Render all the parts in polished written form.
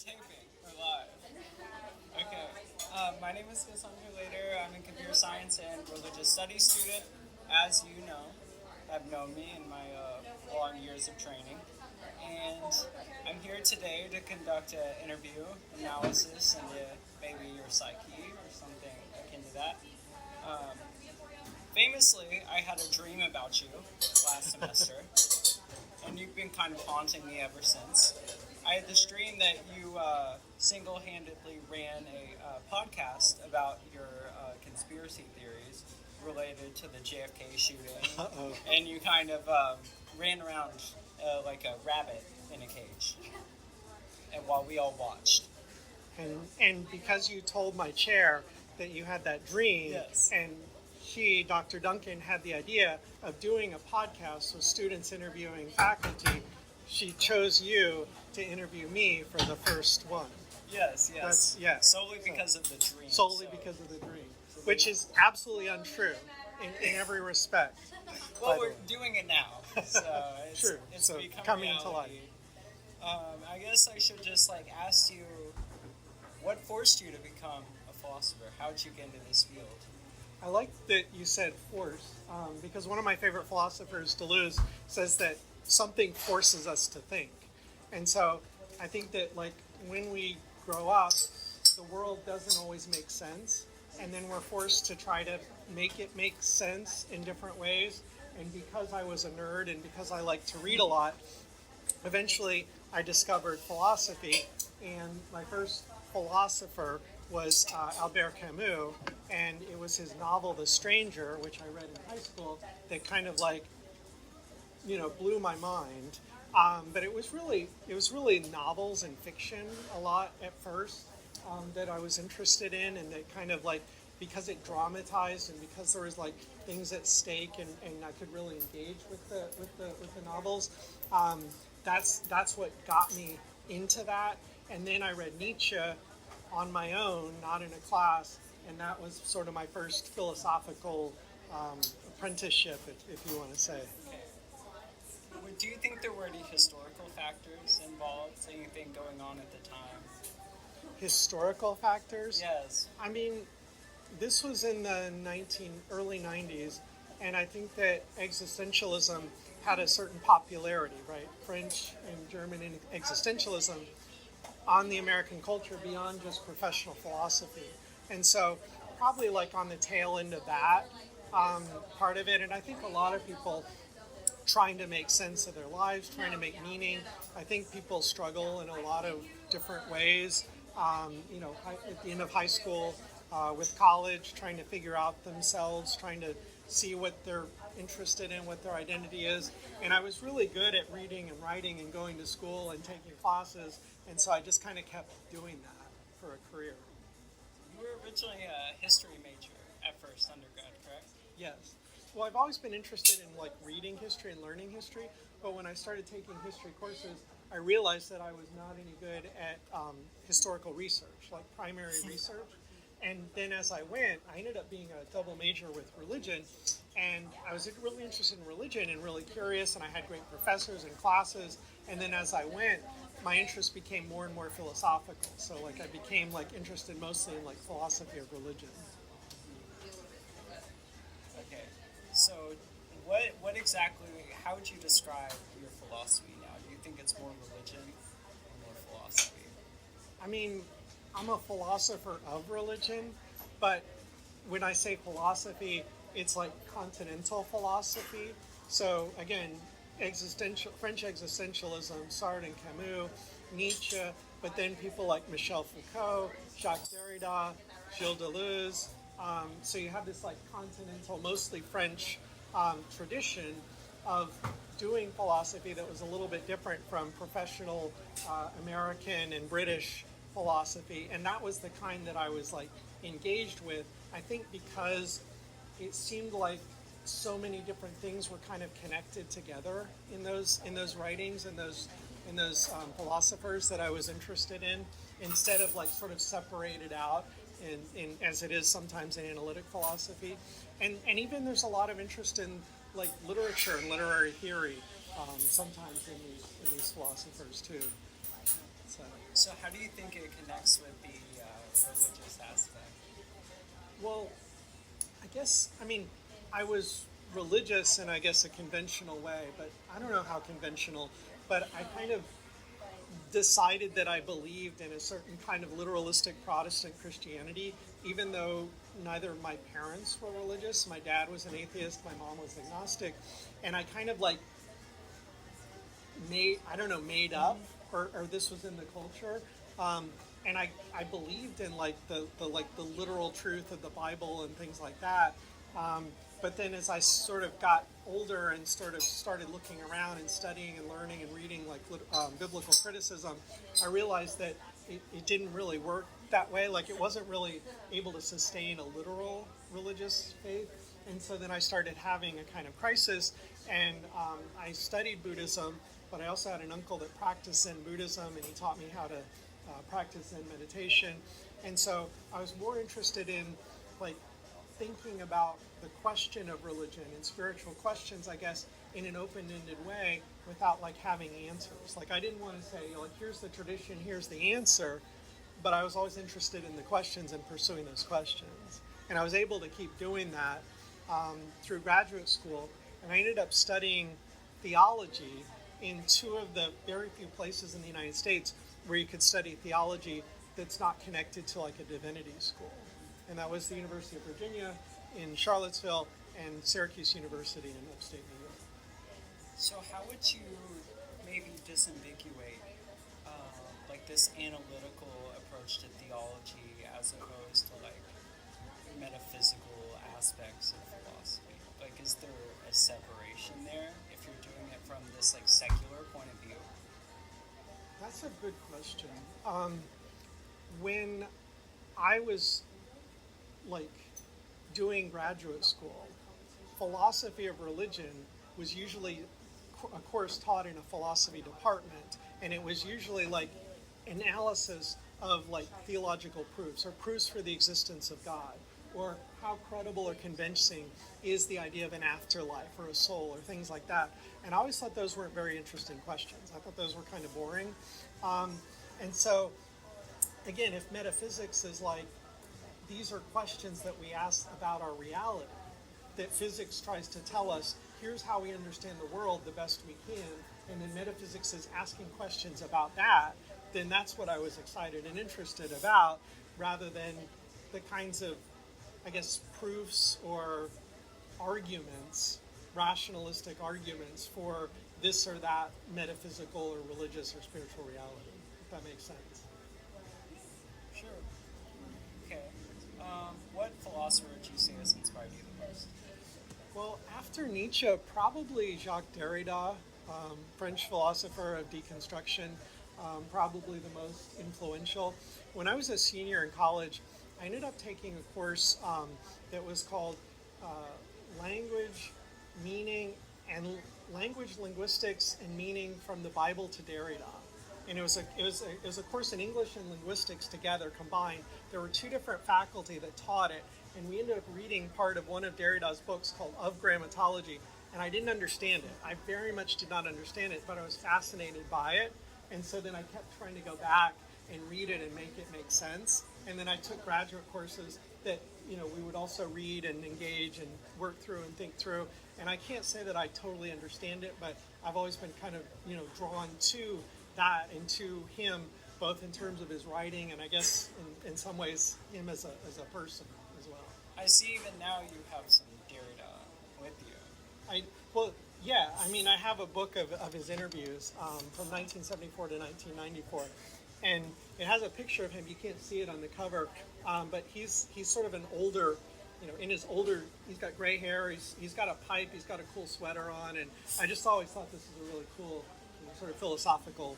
taping. We're live. Okay. My name is Cassandra Later. I'm a computer science and religious studies student. As you know, have known me in my long years of training. And I'm here today to conduct an interview, analysis, and maybe your psyche or something akin to that. Um, Famously, I had a dream about you last semester, and you've been kind of haunting me ever since. I had this dream that you single-handedly ran a podcast about your conspiracy theories related to the JFK shooting, Uh-oh. and you kind of ran around like a rabbit in a cage, and while we all watched. And because you told my chair that you had that dream, Yes. and Dr. Duncan, had the idea of doing a podcast with students interviewing faculty, she chose you to interview me for the first one. Yes. Yes. Solely because of the dream. Solely because of the dream, which is absolutely untrue in every respect. Well, we're doing it now, so it's, True. it's So become coming to reality. life. I guess I should just ask you, what forced you to become a philosopher? How did you get into this field? I like that you said force, because one of my favorite philosophers, Deleuze, says that something forces us to think. And so I think that when we grow up, the world doesn't always make sense, and then we're forced to try to make it make sense in different ways. And because I was a nerd and because I like to read a lot, eventually I discovered philosophy, and my first philosopher was Albert Camus, and it was his novel The Stranger, which I read in high school, that kind of blew my mind. But it was really novels and fiction a lot at first that I was interested in, and that kind of because it dramatized and because there was things at stake, and I could really engage with the novels. That's what got me into that. And then I read Nietzsche on my own, not in a class, and that was sort of my first philosophical apprenticeship, if you want to say. Okay. Do you think there were any historical factors involved, anything going on at the time? Historical factors? Yes. I mean, this was in the early 90s, and I think that existentialism had a certain popularity, right? French and German existentialism on the American culture beyond just professional philosophy. And so probably on the tail end of that part of it, and I think a lot of people trying to make sense of their lives, trying to make meaning. I think people struggle in a lot of different ways. At the end of high school, with college, trying to figure out themselves, trying to see what they're interested in, what their identity is. And I was really good at reading and writing and going to school and taking classes, and so I just kind of kept doing that for a career. You were originally a history major at first, undergrad, correct? Yes. Well, I've always been interested in reading history and learning history, but when I started taking history courses, I realized that I was not any good at historical research, primary research. And then as I went, I ended up being a double major with religion, and I was really interested in religion and really curious, and I had great professors and classes. And then as I went, my interest became more and more philosophical. So I became interested mostly in philosophy of religion. Okay. So what exactly, how would you describe your philosophy now? Do you think it's more religion or more philosophy? I mean, I'm a philosopher of religion, but when I say philosophy, it's continental philosophy. So again, French existentialism, Sartre and Camus, Nietzsche, but then people like Michel Foucault, Jacques Derrida, Gilles Deleuze. So you have this continental, mostly French tradition of doing philosophy that was a little bit different from professional American and British philosophy, and that was the kind that I was engaged with. I think because it seemed like so many different things were kind of connected together in those writings and those philosophers that I was interested in, instead of sort of separated out in as it is sometimes in analytic philosophy, and even there's a lot of interest in literature and literary theory sometimes in these philosophers too. So So. So how do you think it connects with the religious aspect? Well, I mean, I was religious in, I guess, a conventional way, but I don't know how conventional, but I kind of decided that I believed in a certain kind of literalistic Protestant Christianity, even though neither of my parents were religious. My dad was an atheist, my mom was agnostic, and I kind of like made up, or this was in the culture. And I believed in like the literal truth of the Bible and things like that. But then as I sort of got older and sort of started looking around and studying and learning and reading like biblical criticism, I realized that it didn't really work that way. Like it wasn't really able to sustain a literal religious faith. And so then I started having a kind of crisis, and I studied Buddhism, but I also had an uncle that practiced Zen Buddhism, and he taught me how to practice Zen meditation. And so I was more interested in like thinking about the question of religion and spiritual questions, I guess, in an open-ended way without like having answers. Like I didn't want to say, like, here's the tradition, here's the answer, but I was always interested in the questions and pursuing those questions. And I was able to keep doing that through graduate school, and I ended up studying theology in two of the very few places in the United States where you could study theology that's not connected to like a divinity school. And that was the University of Virginia in Charlottesville and Syracuse University in upstate New York. So how would you maybe disambiguate like this analytical approach to theology as opposed to like metaphysical aspects of philosophy? Like, is there a separation there if you're doing it from this like secular point of view? That's a good question. When I was like doing graduate school, philosophy of religion was usually a course taught in a philosophy department, and it was usually like analysis of like theological proofs or proofs for the existence of God, or how credible or convincing is the idea of an afterlife or a soul or things like that. And I always thought those weren't very interesting questions. I thought those were kind of boring. And so, again, if metaphysics is like, these are questions that we ask about our reality, that physics tries to tell us, here's how we understand the world the best we can, and then metaphysics is asking questions about that, then that's what I was excited and interested about, rather than the kinds of, I guess, proofs or arguments, rationalistic arguments for this or that metaphysical or religious or spiritual reality, if that makes sense. Sure. Okay. What philosopher would you say has inspired you the most? Well, after Nietzsche, probably Jacques Derrida, French philosopher of deconstruction, probably the most influential. When I was a senior in college, I ended up taking a course that was called Language, Meaning, and Language, Linguistics, and Meaning from the Bible to Derrida. And it was a course in English and linguistics together combined. There were two different faculty that taught it, and we ended up reading part of one of Derrida's books called Of Grammatology, and I didn't understand it. I very much did not understand it, but I was fascinated by it, and so then I kept trying to go back and read it and make it make sense. And then I took graduate courses that, we would also read and engage and work through and think through. And I can't say that I totally understand it, but I've always been kind of, drawn to that and to him, both in terms of his writing and I guess in some ways him as a person as well. I see even now you have some Derrida with you. I have a book of his interviews from 1974 to 1994. And it has a picture of him. You can't see it on the cover, but he's sort of an older, he's got gray hair, he's got a pipe, he's got a cool sweater on, and I just always thought this was a really cool sort of philosophical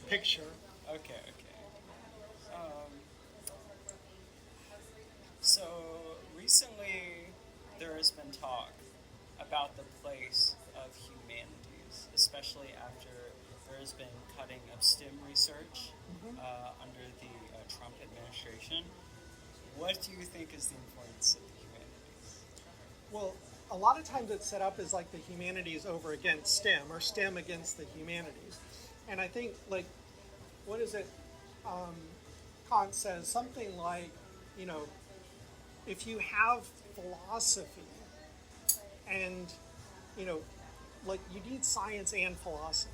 picture. Okay. So recently there has been talk about the place of humanities, especially after there has been cutting of STEM research under the Trump administration. What do you think is the importance of the humanities? Well, a lot of times it's set up as like the humanities over against STEM or STEM against the humanities. And I think like what is it? Um, Kant says something like, you know, if you have philosophy and, you know, like you need science and philosophy.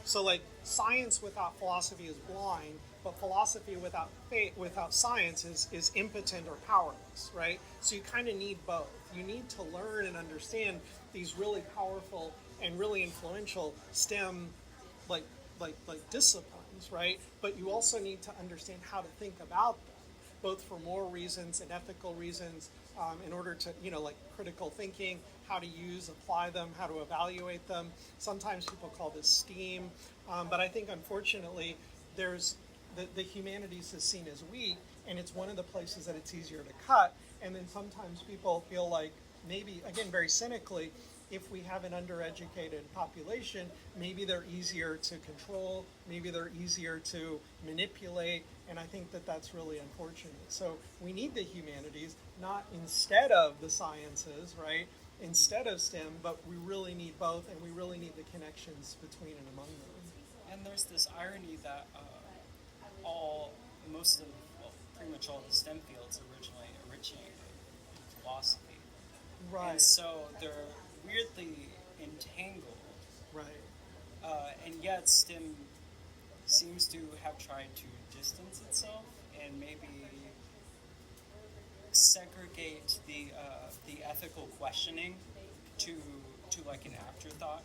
So like science without philosophy is blind, but philosophy without faith, without science is impotent or powerless, right? So you kind of need both. You need to learn and understand these really powerful and really influential STEM like disciplines, right? But you also need to understand how to think about them, both for moral reasons and ethical reasons, in order to, you know, like critical thinking, how to use, apply them, how to evaluate them. Sometimes people call this STEAM, but I think unfortunately there's the humanities is seen as weak, and it's one of the places that it's easier to cut. And then sometimes people feel like maybe, again, very cynically, if we have an undereducated population, maybe they're easier to control, maybe they're easier to manipulate, and I think that that's really unfortunate. So we need the humanities, not instead of the sciences, right? Instead of STEM, but we really need both, and we really need the connections between and among them. And there's this irony that pretty much all the STEM fields originally originated in philosophy. Right. And so they're weirdly entangled. Right. And yet STEM seems to have tried to distance itself and maybe segregate the ethical questioning to like an afterthought.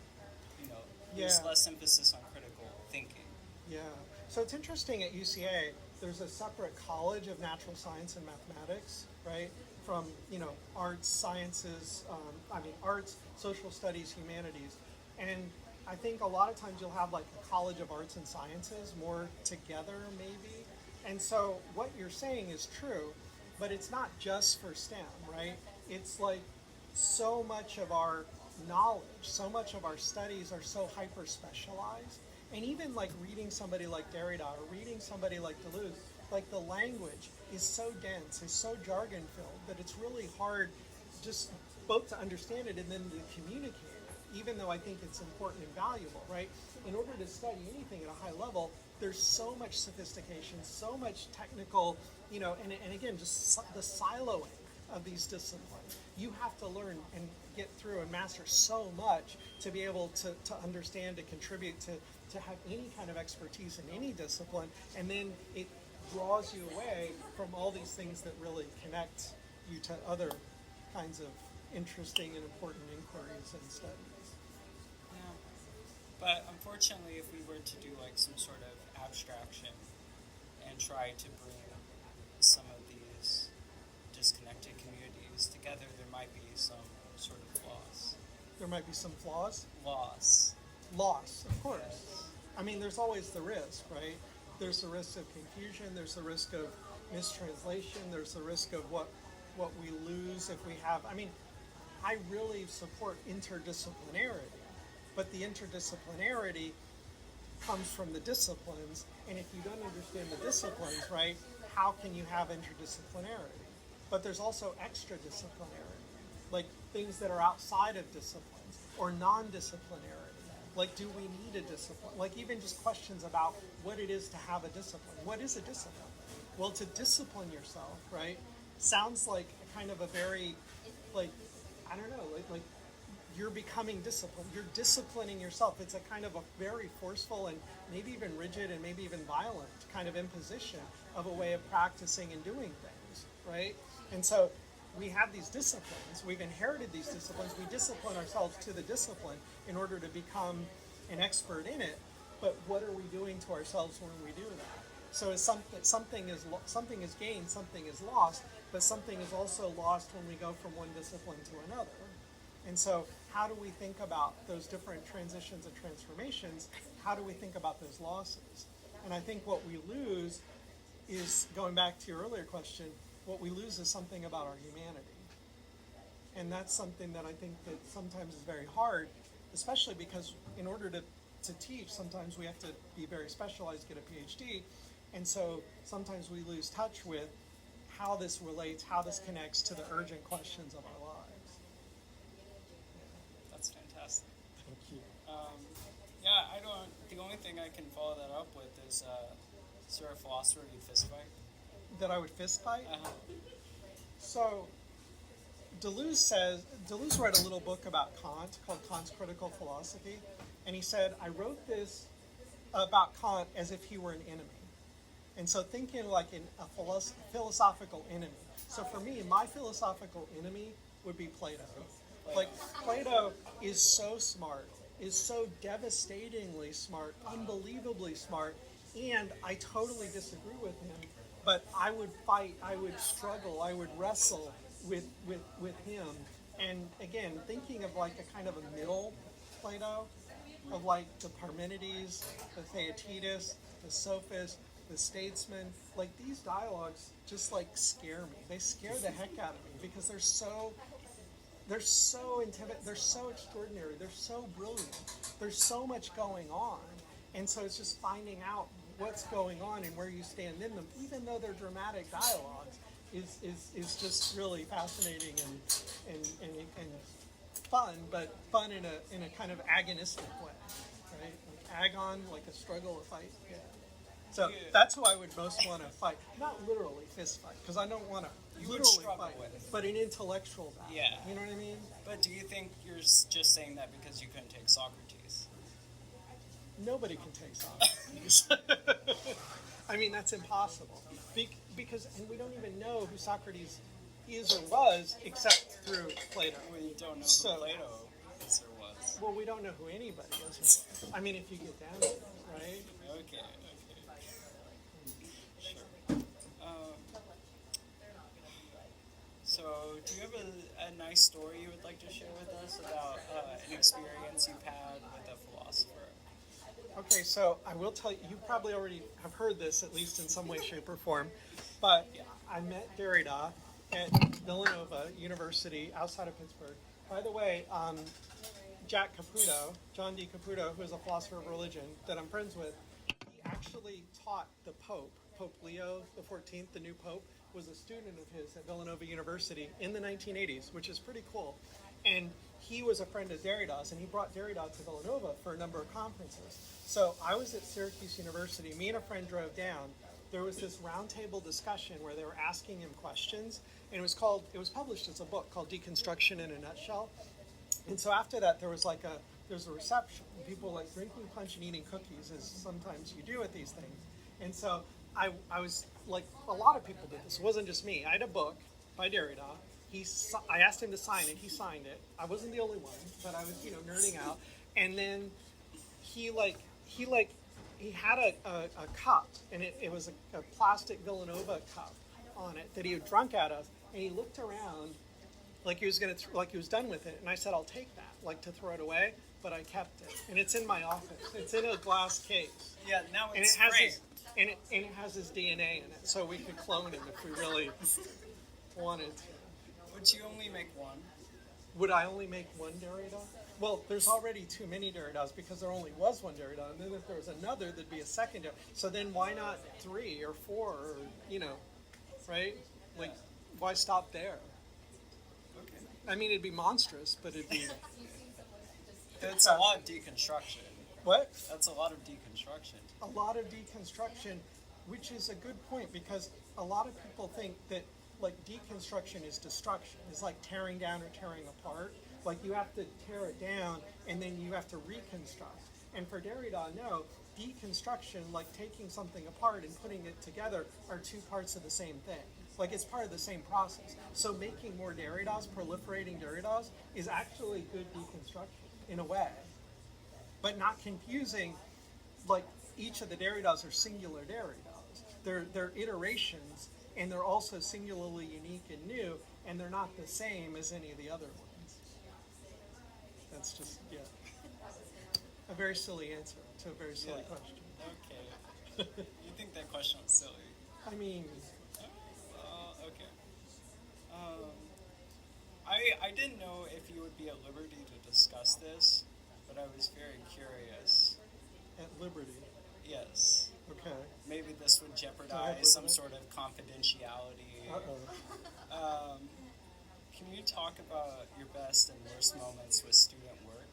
You know, there's Yeah. less emphasis on critical thinking. Yeah. So it's interesting at UCA, there's a separate college of natural science and mathematics, right? From, you know, arts, sciences, arts, social studies, humanities. And I think a lot of times you'll have like a college of arts and sciences more together maybe. And so what you're saying is true, but it's not just for STEM, right? It's like so much of our knowledge, so much of our studies are so hyper specialized. And even like reading somebody like Derrida or reading somebody like Deleuze, like the language is so dense, is so jargon filled that it's really hard just both to understand it and then to communicate it, even though I think it's important and valuable, right? In order to study anything at a high level, there's so much sophistication, so much technical, you know, and again, just the siloing of these disciplines. You have to learn and get through and master so much to be able to understand, to contribute, to have any kind of expertise in any discipline, and then it draws you away from all these things that really connect you to other kinds of interesting and important inquiries and studies. Yeah. But unfortunately, if we were to do like some sort of abstraction and try to bring some of these disconnected communities together, there might be some sort of loss. There might be some flaws. Loss, Of course. yes. I mean, there's always the risk, right? There's the risk of confusion. There's the risk of mistranslation. There's the risk of what we lose if we have. I mean, I really support interdisciplinarity, but the interdisciplinarity comes from the disciplines. And if you don't understand the disciplines, right, how can you have interdisciplinarity? But there's also extradisciplinarity, like things that are outside of disciplines or non-disciplinarity. Like, do we need a discipline? Like, even just questions about what it is to have a discipline. What is a discipline? Well, to discipline yourself, right, sounds like kind of a very, like, I don't know, like you're becoming disciplined. You're disciplining yourself. It's a kind of a very forceful and maybe even rigid and maybe even violent kind of imposition of a way of practicing and doing things, right? And so we have these disciplines. We've inherited these disciplines. We discipline ourselves to the discipline in order to become an expert in it. But what are we doing to ourselves when we do that? So it's something is gained, something is lost, but something is also lost when we go from one discipline to another. And so how do we think about those different transitions and transformations? How do we think about those losses? And I think what we lose is, going back to your earlier question, what we lose is something about our humanity. And that's something that I think that sometimes is very hard, especially because in order to teach, sometimes we have to be very specialized, get a PhD. And so sometimes we lose touch with how this relates, how this connects to the urgent questions of our lives. That's fantastic. Thank you. Yeah, I don't think only thing I can follow that up with is there a philosopher you'd fist fight? That I would fist fight? Uh-huh. So, Deleuze wrote a little book about Kant called Kant's Critical Philosophy, and he said, I wrote this about Kant as if he were an enemy. And so thinking like in a philosophical enemy. So for me, my philosophical enemy would be Plato. Like, Plato is so smart, is so devastatingly smart, unbelievably smart, and I totally disagree with him, but I would fight, I would struggle, I would wrestle with him. And again, thinking of like a kind of a middle Plato, of like the Parmenides, the Theaetetus, the Sophist, the statesman, like these dialogues just like scare me. They scare the heck out of me because they're so intimidating, they're so extraordinary, they're so brilliant, there's so much going on. And so it's just finding out what's going on and where you stand in them, even though they're dramatic dialogues, is just really fascinating and fun, but fun in a kind of agonistic way, right? Like agon, like a struggle, a fight. Yeah. So that's who I would most want to fight. Not literally fist fight, because I don't want to literally fight, but an intellectual battle. Yeah. You know what I mean? But do you think you're just saying that because you couldn't take Socrates? Nobody can take Socrates. I mean, that's impossible. Because, and we don't even know who Socrates is or was except through Plato. We don't know So- who Plato is or was. Well, we don't know who anybody is. I mean, if you get down to it, right? Okay. Sure. So, do you have a nice story you would like to share with us about an experience you've had with a philosopher? Okay, so I will tell you, you probably already have heard this, at least in some way, shape, or form, but I met Derrida at Villanova University outside of Pittsburgh. By the way, John D. Caputo, who is a philosopher of religion that I'm friends with, he actually taught the Pope, Pope Leo XIV, the new Pope, was a student of his at Villanova University in the 1980s, which is pretty cool. And he was a friend of Derrida's, and he brought Derrida to Villanova for a number of conferences. So I was at Syracuse University. Me and a friend drove down. There was this roundtable discussion where they were asking him questions, and it was published as a book called Deconstruction in a Nutshell. And so after that, there was a reception. People like drinking punch and eating cookies, as sometimes you do at these things. And so I was like, a lot of people did this. It wasn't just me. I had a book by Derrida. I asked him to sign it. He signed it. I wasn't the only one, but I was, nerding out. And then he had a cup, and it was a plastic Villanova cup on it that he had drunk out of. And he looked around like he was like he was done with it. And I said, "I'll take that," like to throw it away. But I kept it, and it's in my office. It's in a glass case. Yeah, now And it's it has framed. it has his DNA in it, so we could clone him if we really wanted to. Would you only make one? Would I only make one Derrida? Well, there's already too many Derridas because there only was one Derrida, and then if there was another, there'd be a second Derrida. So then why not 3 or 4 or, right? Like, why stop there? Okay. I mean, it'd be monstrous, but it'd be... That's a lot of deconstruction. What? That's a lot of deconstruction. A lot of deconstruction, which is a good point because a lot of people think that like deconstruction is destruction. It's like tearing down or tearing apart. Like you have to tear it down and then you have to reconstruct. And for Derrida, no, deconstruction, like taking something apart and putting it together, are 2 parts of the same thing. Like it's part of the same process. So making more Derridas, proliferating Derridas, is actually good deconstruction in a way. But not confusing, like each of the Derridas are singular Derridas. They're iterations, and they're also singularly unique and new, and they're not the same as any of the other ones. That's just, a very silly answer to a very silly question. Okay. You think that question was silly? I mean, Okay. I didn't know if you would be at liberty to discuss this, but I was very curious. at liberty. Yes. Okay. Maybe this would jeopardize some sort of confidentiality. Uh-oh. Can you talk about your best and worst moments with student work?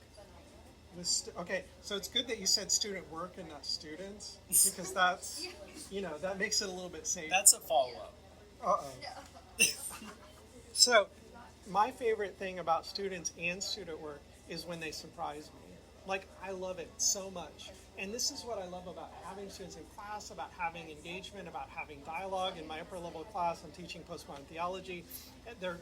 Okay, so it's good that you said student work and not students, because that's, that makes it a little bit safer. That's a follow-up. Uh-oh. So, my favorite thing about students and student work is when they surprise me. Like, I love it so much. And this is what I love about having students in class, about having engagement, about having dialogue. In my upper level class, I'm teaching postmodern theology. They're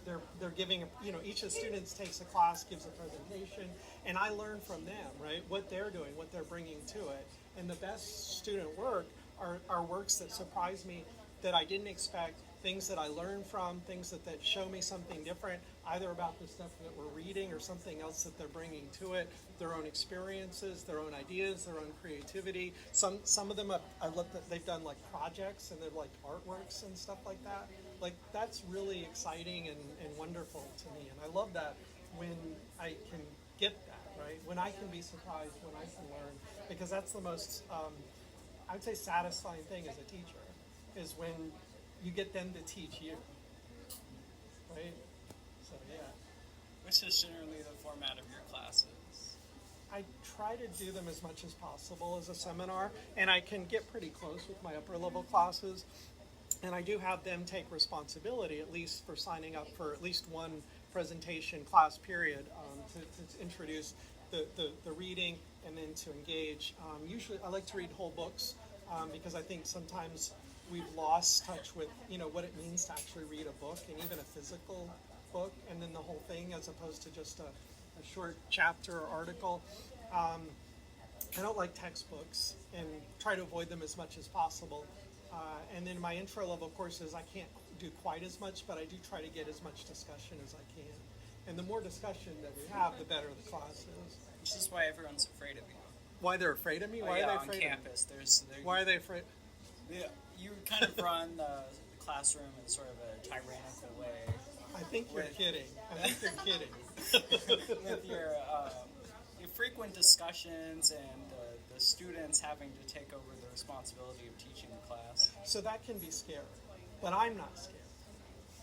giving, each of the students takes a class, gives a presentation, and I learn from them, right? What they're doing, what they're bringing to it. And the best student work are works that surprise me, that I didn't expect, things that I learn from, things that show me something different, either about the stuff that we're reading or something else that they're bringing to it, their own experiences, their own ideas, their own creativity. Some of them, I love that they've done like projects and they're like artworks and stuff like that. Like, that's really exciting and wonderful to me. And I love that when I can get that, right? When I can be surprised, when I can learn, because that's the most, I would say, satisfying thing as a teacher, is when you get them to teach you, right? So yeah. Which is generally the format of your classes. I try to do them as much as possible as a seminar, and I can get pretty close with my upper level classes. And I do have them take responsibility, at least for signing up for at least one presentation class period, to introduce the reading and then to engage. Usually I like to read whole books, because I think sometimes we've lost touch with, what it means to actually read a book, and even a physical book, and then the whole thing, as opposed to just a short chapter or article. I don't like textbooks, and try to avoid them as much as possible. And then my intro level courses, I can't do quite as much, but I do try to get as much discussion as I can. And the more discussion that we have, the better the class is. Which is why everyone's afraid of you. Why they're afraid of me? Oh, Why yeah, are they on afraid campus, of me? Why are they afraid? You kind of run the classroom in sort of a tyrannical way. I think you're kidding. I think you're kidding. With your frequent discussions and the students having to take over the responsibility of teaching the class. So that can be scary, but I'm not scared.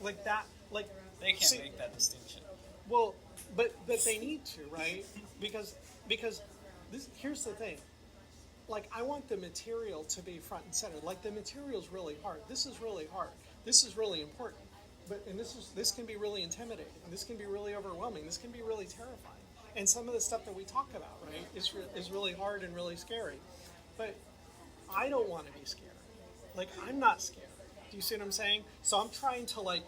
Like that, like they can't make that distinction. Well, but they need to, right? Because here's the thing. Like, I want the material to be front and center. Like, the material's really hard. This is really hard. This is really important. And this can be really intimidating. This can be really overwhelming. This can be really terrifying. And some of the stuff that we talk about, right, is really hard and really scary. But I don't want to be scared. Like, I'm not scared. Do you see what I'm saying? So I'm trying to, like,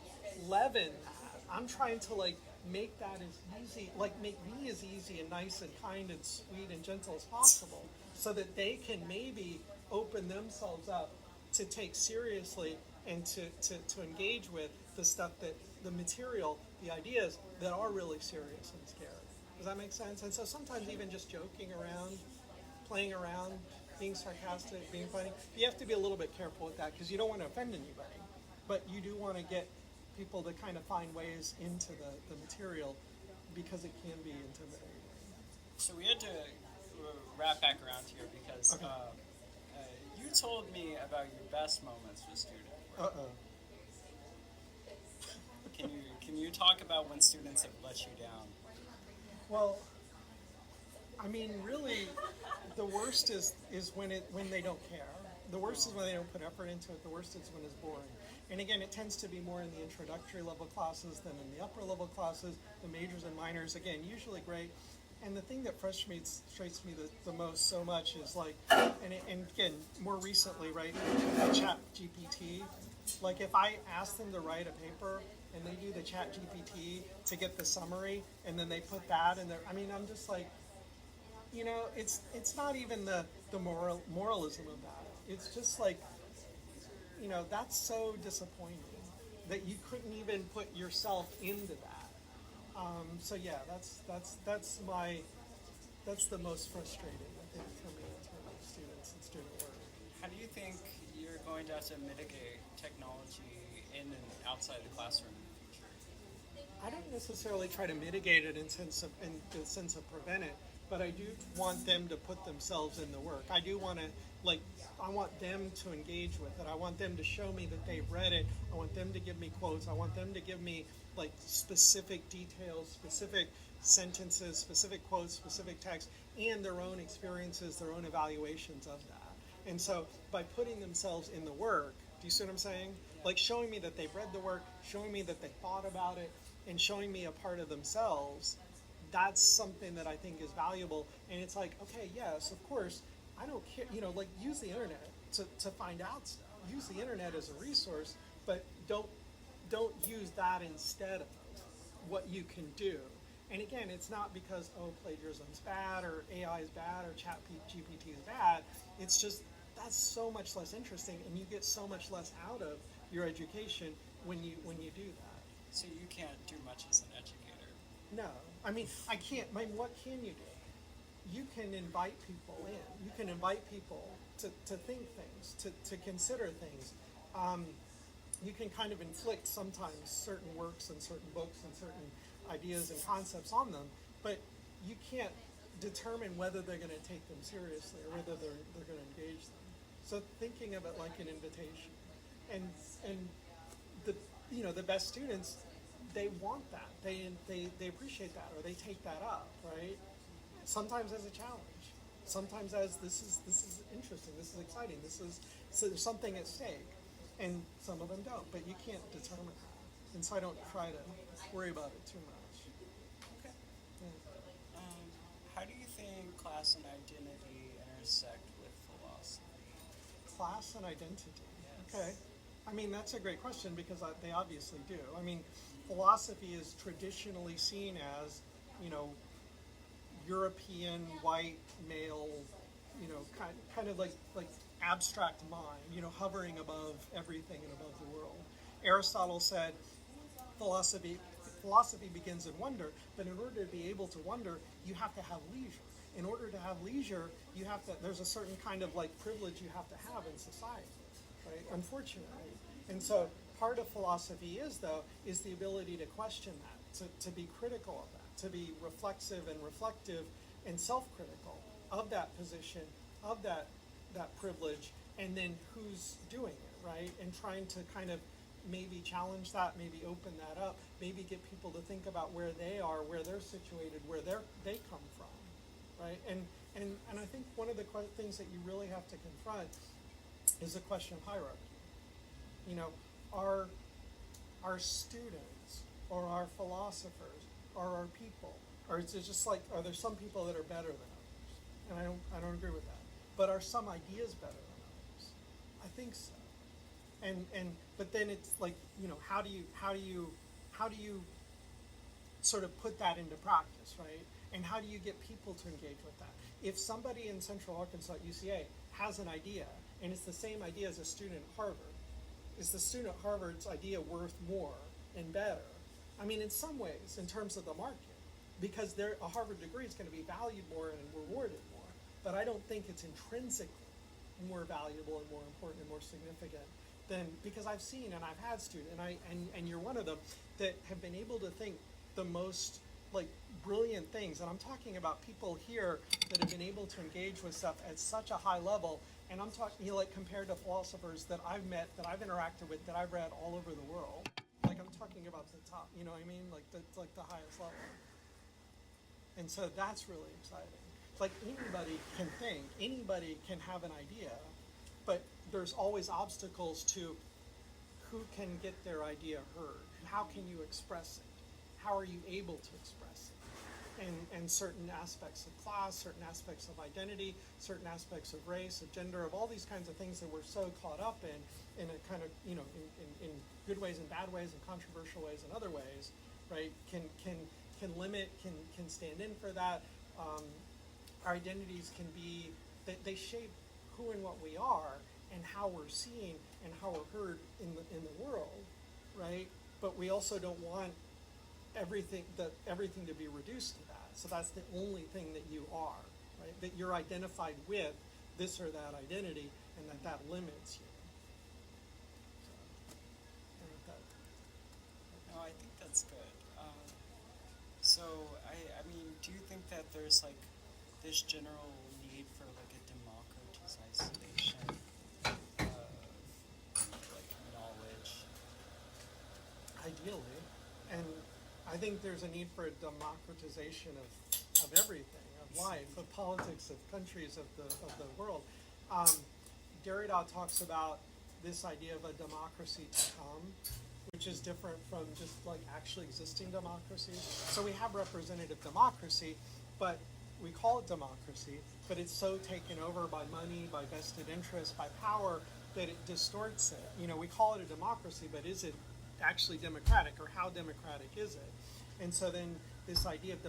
leaven that. I'm trying to, like, make that as easy, like, make me as easy and nice and kind and sweet and gentle as possible, so that they can maybe open themselves up to take seriously and to engage with the stuff, that the material, the ideas that are really serious and scary. Does that make sense? And so sometimes even just joking around, playing around, being sarcastic, being funny, you have to be a little bit careful with that, because you don't want to offend anybody. But you do want to get people to kind of find ways into the material, because it can be intimidating. So we had to wrap back around here, because Okay. You told me about your best moments with students. Uh-oh. Can you talk about when students have let you down? Well, I mean, really, the worst is when they don't care. The worst is when they don't put effort into it. The worst is when it's boring. And again, it tends to be more in the introductory level classes than in the upper level classes. The majors and minors, again, usually great. And the thing that frustrates me the most so much is, like, and again, more recently, right, Chat GPT. Like, if I ask them to write a paper and they do the Chat GPT to get the summary, and then they put that in there, I mean, I'm just like, it's not even the moralism of that. It's just like, that's so disappointing that you couldn't even put yourself into that. So yeah, that's the most frustrating, I think, for me in terms of students and student work. How do you think you're going to have to mitigate technology in and outside the classroom in the future? I don't necessarily try to mitigate it in the sense of prevent it, but I do want them to put themselves in the work. I do want to like I want them to engage with it. I want them to show me that they've read it. I want them to give me quotes. I want them to give me like specific details, specific sentences, specific quotes, specific text, and their own experiences, their own evaluations of that. And so by putting themselves in the work, do you see what I'm saying? Like showing me that they've read the work, showing me that they thought about it, and showing me a part of themselves, that's something that I think is valuable. And it's like, okay, yes, of course, I don't care, like use the internet to find out stuff. Use the internet as a resource, but don't use that instead of what you can do. And again, it's not because, plagiarism's bad or AI is bad or chat GPT is bad. It's just that's so much less interesting, and you get so much less out of your education when you do that. So you can't do much as an educator. No, I mean I can't. What can you do? You can invite people in. You can invite people to think things, to consider things. You can kind of inflict sometimes certain works and certain books and certain ideas and concepts on them, but you can't determine whether they're going to take them seriously or whether they're going to engage them. So thinking of it like an invitation, and the best students, they want that, they appreciate that, or they take that up, right? Sometimes as a challenge, sometimes as this is interesting, this is exciting, so there's something at stake, and some of them don't, but you can't determine that, and so I don't try to worry about it too much. Okay. Yeah. How do you think class and identity intersect with philosophy? Class and identity. Yes. Okay. I mean, that's a great question because they obviously do. I mean, philosophy is traditionally seen as, European white male, kind of like abstract mind, hovering above everything and above the world. Aristotle said philosophy begins in wonder, but in order to be able to wonder, you have to have leisure. In order to have leisure, there's a certain kind of privilege you have to have in society, right? Unfortunately. And so part of philosophy is the ability to question that, to be critical of that, to be reflexive and reflective and self-critical of that position, of that privilege, and then who's doing it, right? And trying to kind of maybe challenge that, maybe open that up, maybe get people to think about where they are, where they're situated, where they come from, right? And I think one of the things that you really have to confront is the question of hierarchy. Our students or our philosophers or our people, or it's just are there some people that are better than others? And I don't agree with that. But are some ideas better than others? I think so. But then it's how do you sort of put that into practice, right? And how do you get people to engage with that? If somebody in Central Arkansas at UCA has an idea, and it's the same idea as a student at Harvard, is the student at Harvard's idea worth more and better? I mean, in some ways, in terms of the market, because a Harvard degree is going to be valued more and rewarded more. But I don't think it's intrinsically more valuable and more important and more significant than, because I've seen and I've had students, and you're one of them, that have been able to think the most brilliant things. And I'm talking about people here that have been able to engage with stuff at such a high level. And I'm talking, compared to philosophers that I've met, that I've interacted with, that I've read all over the world. I'm talking about the top, you know what I mean? That's the highest level. And so that's really exciting. Anybody can think, anybody can have an idea, but there's always obstacles to who can get their idea heard. How can you express it? How are you able to express it? And certain aspects of class, certain aspects of identity, certain aspects of race, of gender, of all these kinds of things that we're so caught up in a kind of, in good ways and bad ways and controversial ways and other ways, right, can limit, can stand in for that. Our identities can be, they shape who and what we are and how we're seen and how we're heard in the world, right? But we also don't want everything to be reduced to that. So that's the only thing that you are, right? That you're identified with this or that identity, and that limits you. No, I think that's good. So, I mean, do you think that there's this general need for a democratization democratization, like knowledge. Ideally, and I think there's a need for a democratization of everything, of life, of politics, of countries, of the world. Um, Derrida talks about this idea of a democracy to come, which is different from just like actually existing democracies. So we have representative democracy, but we call it democracy, but it's so taken over by money, by vested interest, by power, that it distorts it. You know, we call it a democracy, but is it actually democratic, or how democratic is it? And so then this idea of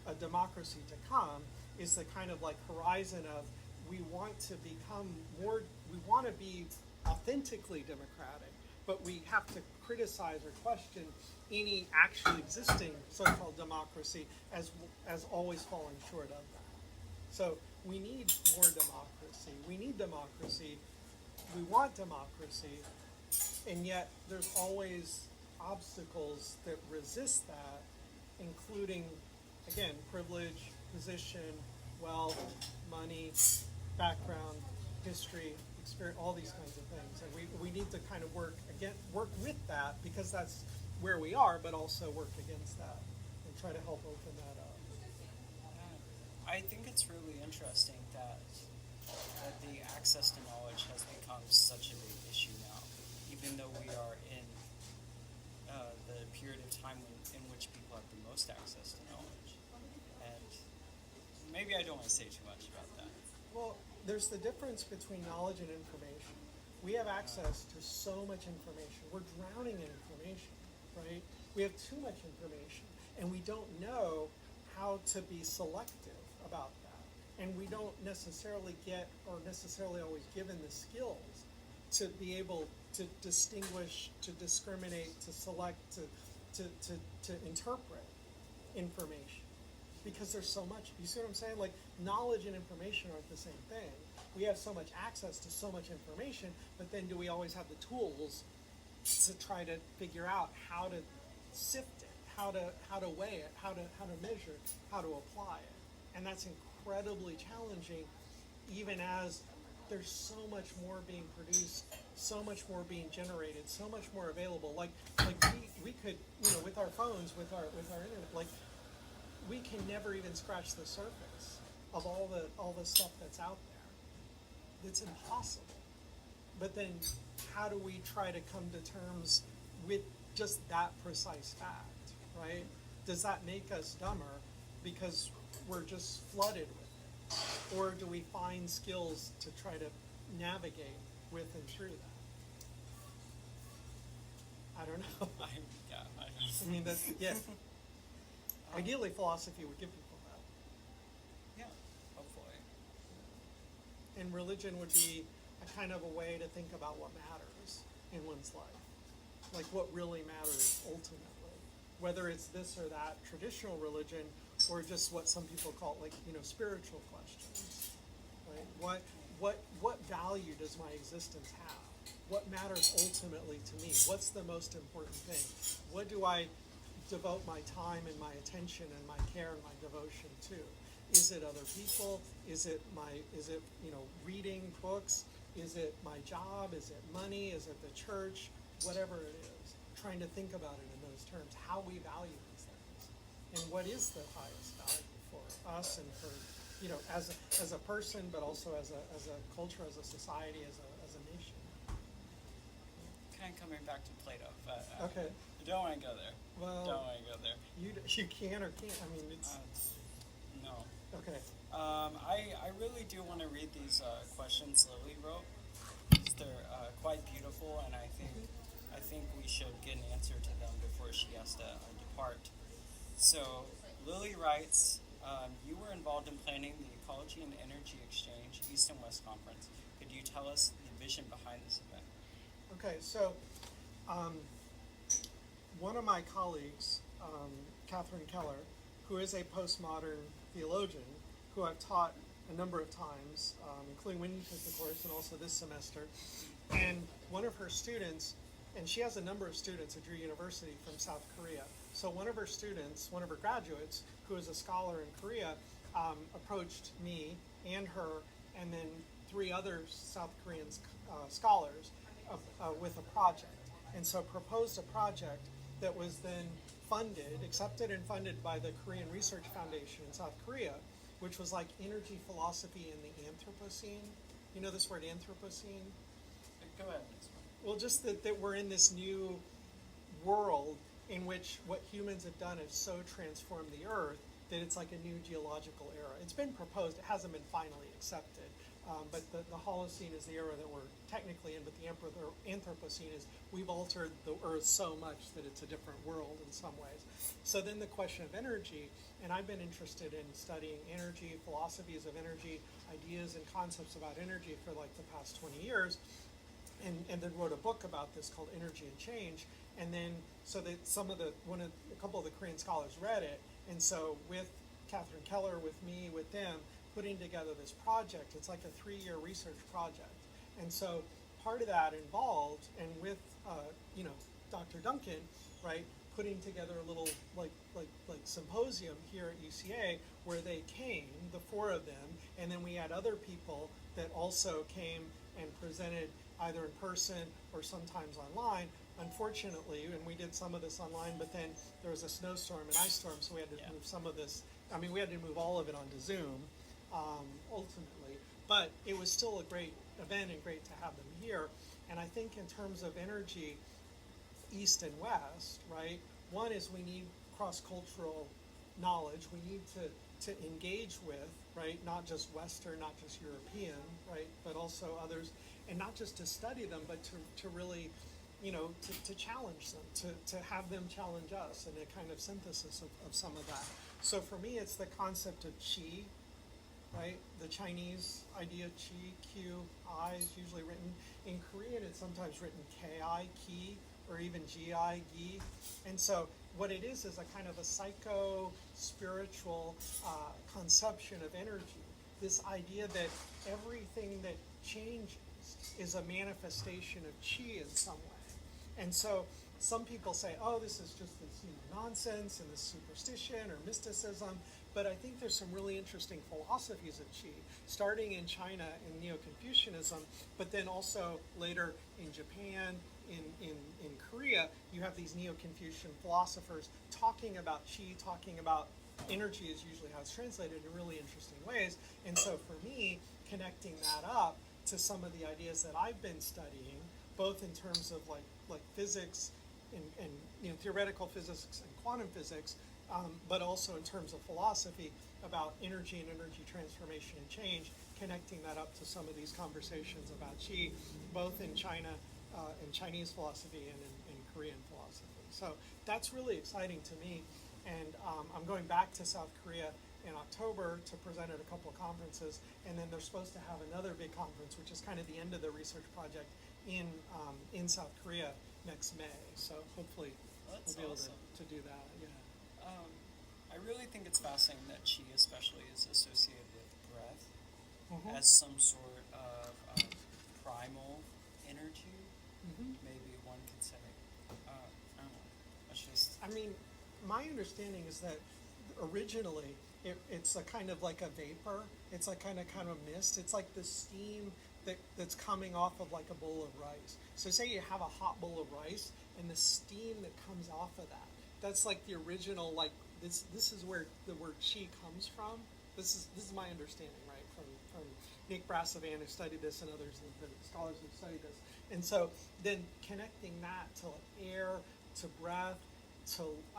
a democracy to come is the kind of like horizon of, we want to become more, we want to be authentically democratic, but we have to criticize or question any actually existing so-called democracy as always falling short of that. So we need more democracy. We need democracy. We want democracy. And yet there's always obstacles that resist that, including, again, privilege, position, wealth, money, background, history, experience, all these kinds of things. And we need to kind of work with that, because that's where we are, but also work against that and try to help open that up. I think it's really interesting that the access to knowledge has become such a big issue now, even though we are in the period of time in which people have the most access to knowledge. And maybe I don't want to say too much about that. Well, there's the difference between knowledge and information. We have access to so much information. We're drowning in information, right? We have too much information, and we don't know how to be selective about that. And we don't necessarily get, or necessarily always given, the skills to be able to distinguish, to discriminate, to select, to interpret information. Because there's so much. You see what I'm saying? Like, knowledge and information aren't the same thing. We have so much access to so much information, but then do we always have the tools to try to figure out how to sift it, how to weigh it, how to measure it, how to apply it? And that's incredibly challenging, even as there's so much more being produced, so much more being generated, so much more available. Like we could, with our phones, with our internet, like, we can never even scratch the surface of all the stuff that's out there. It's impossible. But then how do we try to come to terms with just that precise fact, right? Does that make us dumber because we're just flooded with it? Or do we find skills to try to navigate with and through that? I don't know. I mean, that's, yeah. Ideally, philosophy would give people that. Yeah, hopefully. And religion would be a kind of a way to think about what matters in one's life. Like, what really matters ultimately. Whether it's this or that traditional religion, or just what some people call, like, spiritual questions. Right? What value does my existence have? What matters ultimately to me? What's the most important thing? What do I devote my time and my attention and my care and my devotion to? Is it other people? Is it reading books? Is it my job? Is it money? Is it the church? Whatever it is, trying to think about it in those terms, how we value these things, and what is the highest value for us and for, as a person, but also as a culture, as a society, as a nation. Kind of coming back to Plato, but Okay. I don't want to go there. Well, Don't want to go there. You can or can't. I mean, it's no. okay. I really do want to read these questions Lily wrote. They're quite beautiful, and I think we should get an answer to them before she has to depart. So Lily writes, you were involved in planning the Ecology and Energy Exchange East and West Conference. Could you tell us the vision behind this event? Okay, so one of my colleagues, Catherine Keller, who is a postmodern theologian, who I've taught a number of times, including when you took the course and also this semester, and one of her students, and she has a number of students at Drew University from South Korea. So one of her students, one of her graduates, who is a scholar in Korea, approached me and her, and then three other South Korean scholars with a project. And so proposed a project that was then accepted and funded by the Korean Research Foundation in South Korea, which was like energy philosophy in the Anthropocene. You know this word Anthropocene? Go ahead. Well, just that we're in this new world in which what humans have done is so transformed the Earth that it's like a new geological era. It's been proposed, it hasn't been finally accepted. But the Holocene is the era that we're technically in, but the Anthropocene is we've altered the Earth so much that it's a different world in some ways. So then the question of energy, and I've been interested in studying energy, philosophies of energy, ideas and concepts about energy for like the past 20 years, and then wrote a book about this called Energy and Change. And then so that a couple of the Korean scholars read it, and so with Catherine Keller, with me, with them, putting together this project. It's like a 3-year research project. And so part of that involved, and with Dr. Duncan, right, putting together a little like symposium here at UCA where they came, the 4 of them, and then we had other people that also came and presented either in person or sometimes online. Unfortunately, and we did some of this online, but then there was a snowstorm and ice storm, so we had to move some of this. I mean, we had to move all of it onto Zoom, ultimately. But it was still a great event and great to have them here. And I think in terms of energy, East and West, right? One is we need cross-cultural knowledge. We need to engage with, right? Not just Western, not just European, right? But also others, and not just to study them, but to really, to challenge them, to have them challenge us, and a kind of synthesis of some of that. So for me, it's the concept of qi, right? The Chinese idea qi, Q-I is usually written. In Korean, it's sometimes written K-I, ki, or even G-I, gi. And so what it is a kind of a psycho-spiritual conception of energy. This idea that everything that changes is a manifestation of qi in some way. And so some people say, oh, this is just this nonsense and this superstition or mysticism. But I think there's some really interesting philosophies of qi, starting in China in Neo-Confucianism, but then also later in Japan, in Korea, you have these Neo-Confucian philosophers talking about qi, talking about energy is usually how it's translated in really interesting ways. And so for me, connecting that up to some of the ideas that I've been studying, both in terms of like physics and theoretical physics and quantum physics, but also in terms of philosophy about energy and energy transformation and change, connecting that up to some of these conversations about qi, both in China and Chinese philosophy and in Korean philosophy. So that's really exciting to me. And I'm going back to South Korea in October to present at a couple of conferences, and then they're supposed to have another big conference, which is kind of the end of the research project in South Korea next May. So hopefully we'll be able to do that. Yeah. I really think it's fascinating that qi especially is associated with breath as some sort of primal energy. Maybe one could say. I don't know. It's just. I mean, my understanding is that originally it's a kind of like a vapor. It's like kind of mist. It's like the steam that's coming off of like a bowl of rice. So say you have a hot bowl of rice, and the steam that comes off of that. That's like the original, like this is where the word qi comes from. This is my understanding, right? From Nick Brassavan, who studied this, and others, the scholars who studied this. And so then connecting that to air, to breath,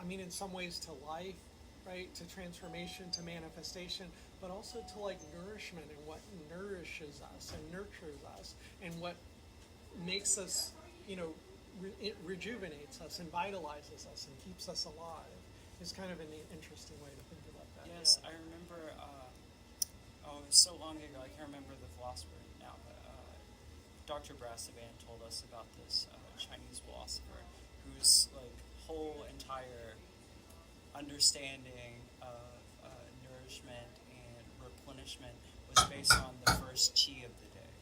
in some ways to life, right? To transformation, to manifestation, but also to like nourishment and what nourishes us and nurtures us and what makes us, it rejuvenates us and vitalizes us and keeps us alive is kind of an interesting way to think about that. Yes, I remember, it was so long ago, I can't remember the philosopher now, but Dr. Brassavan told us about this Chinese philosopher whose whole entire understanding of nourishment and replenishment was based on the first qi of the day.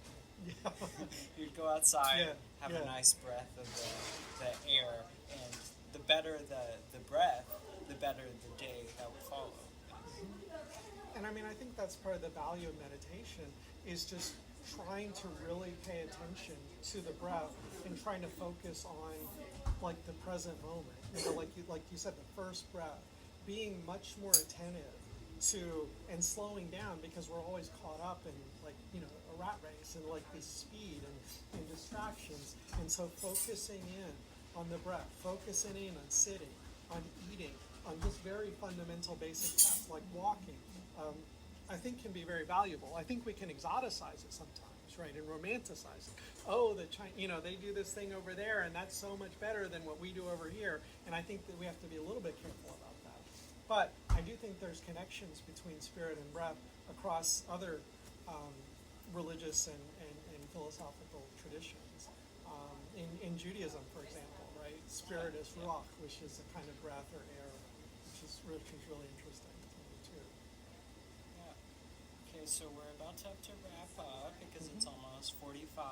You'd go outside, have a nice breath of the air, and the better the breath, the better the day that would follow. And I think that's part of the value of meditation is just trying to really pay attention to the breath and trying to focus on like the present moment. Like you said, the first breath, being much more attentive to and slowing down because we're always caught up in like a rat race and like this speed and distractions. And so focusing in on the breath, focusing in on sitting, on eating, on just very fundamental basic tasks like walking, I think can be very valuable. I think we can exoticize it sometimes, right, and romanticize it. Oh, they do this thing over there, and that's so much better than what we do over here. And I think that we have to be a little bit careful about that. But I do think there's connections between spirit and breath across other religious and philosophical traditions. In Judaism, for example, right, spirit is ruach, which is a kind of breath or air, which is really interesting to me too. Yeah. Okay, so we're about to have to wrap up because it's almost 45.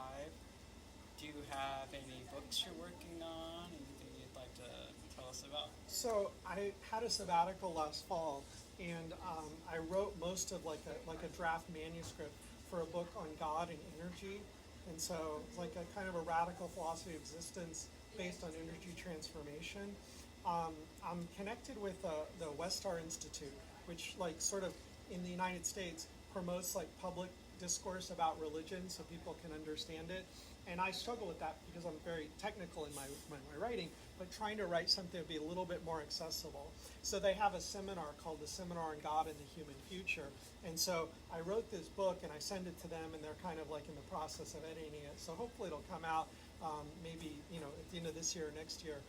Do you have any books you're working on? Anything you'd like to tell us about? So I had a sabbatical last fall, and I wrote most of like a draft manuscript for a book on God and energy. And so it's like a kind of a radical philosophy of existence based on energy transformation. I'm connected with the Westar Institute, which like sort of in the United States promotes like public discourse about religion so people can understand it. And I struggle with that because I'm very technical in my writing, but trying to write something that would be a little bit more accessible. So they have a seminar called the Seminar on God and the Human Future. And so I wrote this book and I send it to them, and they're kind of like in the process of editing it. So hopefully it'll come out maybe at the end of this year or next year,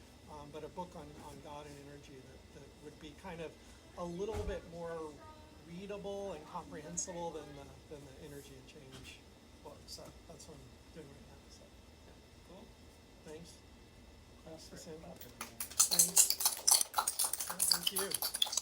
but a book on God and energy that would be kind of a little bit more readable and comprehensible than the energy and change book. So that's what I'm doing right now. So yeah. Cool. Thanks. Thanks. Thank you.